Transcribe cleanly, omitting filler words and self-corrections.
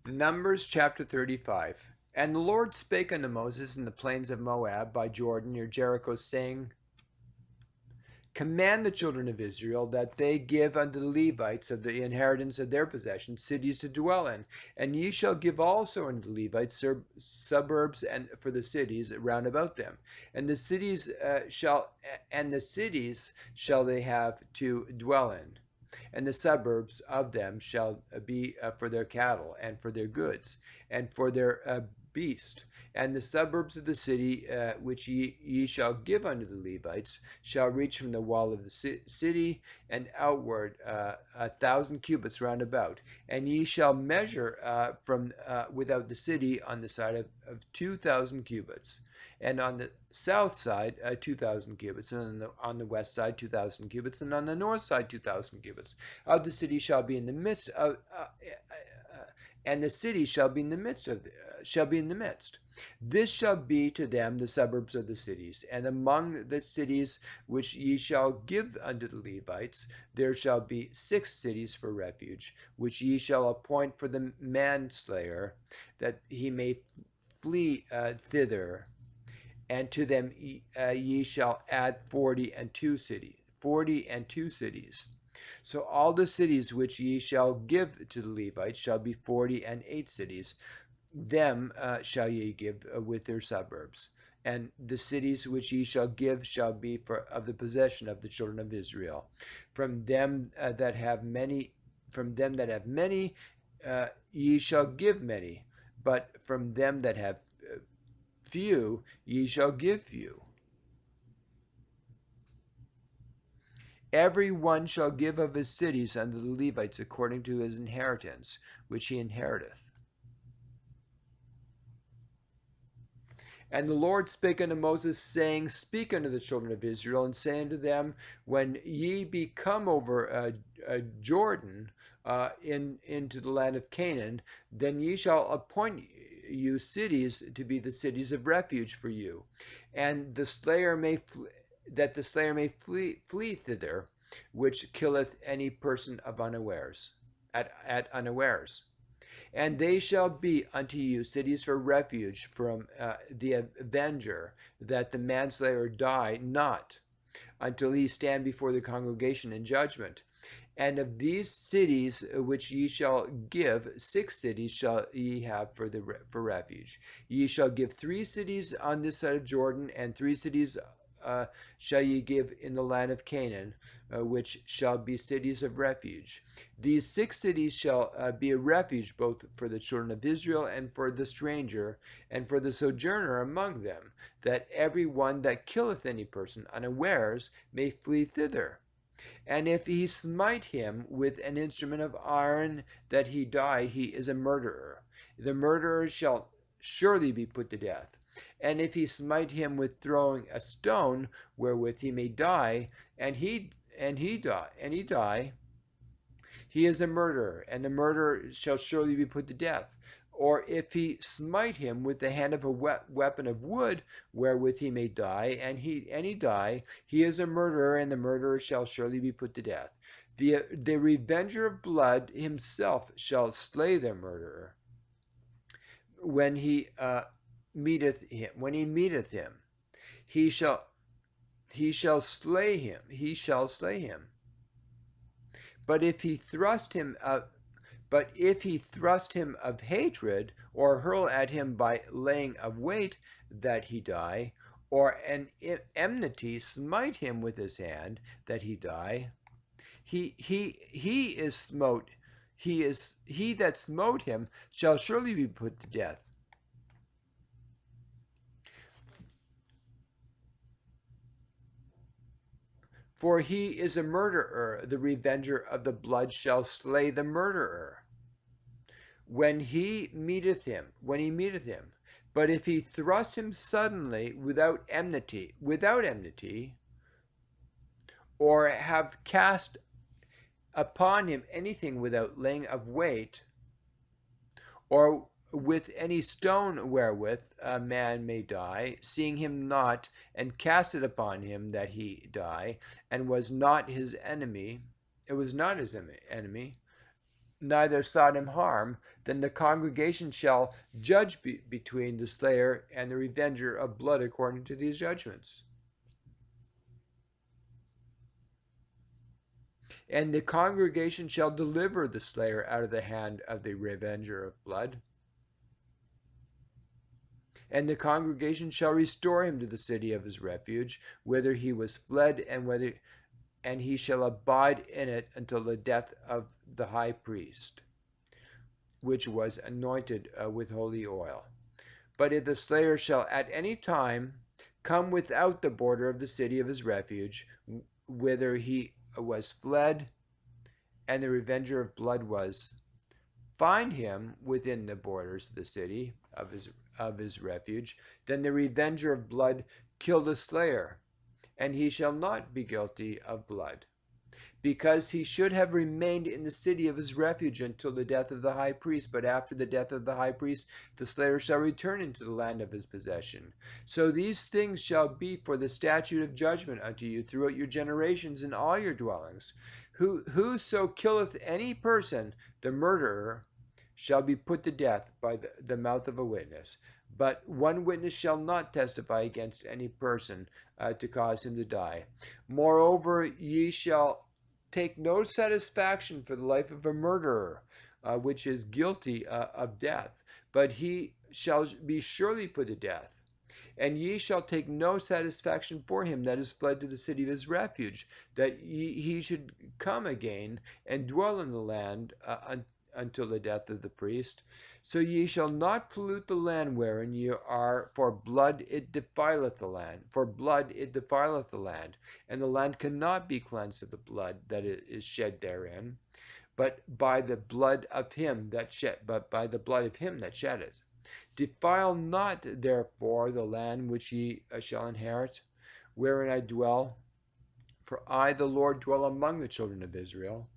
Numbers chapter 35. And the Lord spake unto Moses in the plains of Moab by Jordan near Jericho, saying, Command the children of Israel that they give unto the Levites of the inheritance of their possession cities to dwell in, and ye shall give also unto the Levites suburbs and for the cities round about them, and the cities shall they have to dwell in, and the suburbs of them shall be for their cattle and for their goods and for their beast. And the suburbs of the city which ye shall give unto the Levites shall reach from the wall of the city and outward 1,000 cubits round about. And ye shall measure from without the city on the side of 2,000 cubits, and on the south side 2,000 cubits, and on the west side 2,000 cubits, and on the north side 2,000 cubits. Of the city shall be in the midst of, and the city shall be in the midst of, shall be in the midst. This shall be to them the suburbs of the cities. And among the cities which ye shall give unto the Levites, there shall be 6 cities for refuge, which ye shall appoint for the manslayer, that he may flee thither. And to them ye shall add 40 and 2 cities. So all the cities which ye shall give to the Levites shall be 48 cities. Them shall ye give with their suburbs. And the cities which ye shall give shall be for of the possession of the children of Israel. From them that have many, ye shall give many, but from them that have few ye shall give few. Every one shall give of his cities unto the Levites according to his inheritance, which he inheriteth. And the Lord spake unto Moses, saying, Speak unto the children of Israel, and say unto them, When ye be come over Jordan into the land of Canaan, then ye shall appoint you cities to be the cities of refuge for you, and the slayer may flee thither, which killeth any person of unawares at unawares. And they shall be unto you cities for refuge from the avenger, that the manslayer die not until he stand before the congregation in judgment. And of these cities which ye shall give, 6 cities shall ye have for refuge. Ye shall give 3 cities on this side of Jordan, and 3 cities shall ye give in the land of Canaan, which shall be cities of refuge. These 6 cities shall be a refuge both for the children of Israel and for the stranger and for the sojourner among them, that every one that killeth any person unawares may flee thither. And if he smite him with an instrument of iron that he die, he is a murderer. The murderer shall surely be put to death. And if he smite him with throwing a stone wherewith he may die, and he die, he is a murderer, and the murderer shall surely be put to death. Or if he smite him with the hand of a weapon of wood wherewith he may die, and he die, he is a murderer, and the murderer shall surely be put to death. The revenger of blood himself shall slay the murderer when he meeteth him. He shall slay him. But if he thrust him of hatred, or hurl at him by laying of weight that he die, or an enmity smite him with his hand that he die, he that smote him shall surely be put to death. For he is a murderer, the revenger of the blood shall slay the murderer when he meeteth him. But if he thrust him suddenly without enmity, or have cast upon him anything without laying of weight, or with any stone wherewith a man may die, seeing him not, and cast it upon him that he die, and was not his enemy, neither sought him harm, then the congregation shall judge between the slayer and the revenger of blood according to these judgments. And the congregation shall deliver the slayer out of the hand of the revenger of blood. And the congregation shall restore him to the city of his refuge, whither he was fled, and he shall abide in it until the death of the high priest, which was anointed with holy oil. But if the slayer shall at any time come without the border of the city of his refuge, whither he was fled, and the revenger of blood was, find him within the borders of the city of his refuge, then the revenger of blood kill the slayer, and he shall not be guilty of blood, because he should have remained in the city of his refuge until the death of the high priest. But after the death of the high priest, the slayer shall return into the land of his possession. So these things shall be for the statute of judgment unto you throughout your generations in all your dwellings. Whoso killeth any person, the murderer, shall be put to death by the mouth of a witness. But one witness shall not testify against any person to cause him to die. Moreover, ye shall take no satisfaction for the life of a murderer, which is guilty of death, but he shall be surely put to death. And ye shall take no satisfaction for him that is fled to the city of his refuge, that he should come again and dwell in the land until the death of the priest. So ye shall not pollute the land wherein ye are, for blood it defileth the land. For blood it defileth the land, and the land cannot be cleansed of the blood that is shed therein, but by the blood of him that sheddeth. Defile not therefore the land which ye shall inherit, wherein I dwell. For I, the Lord, dwell among the children of Israel,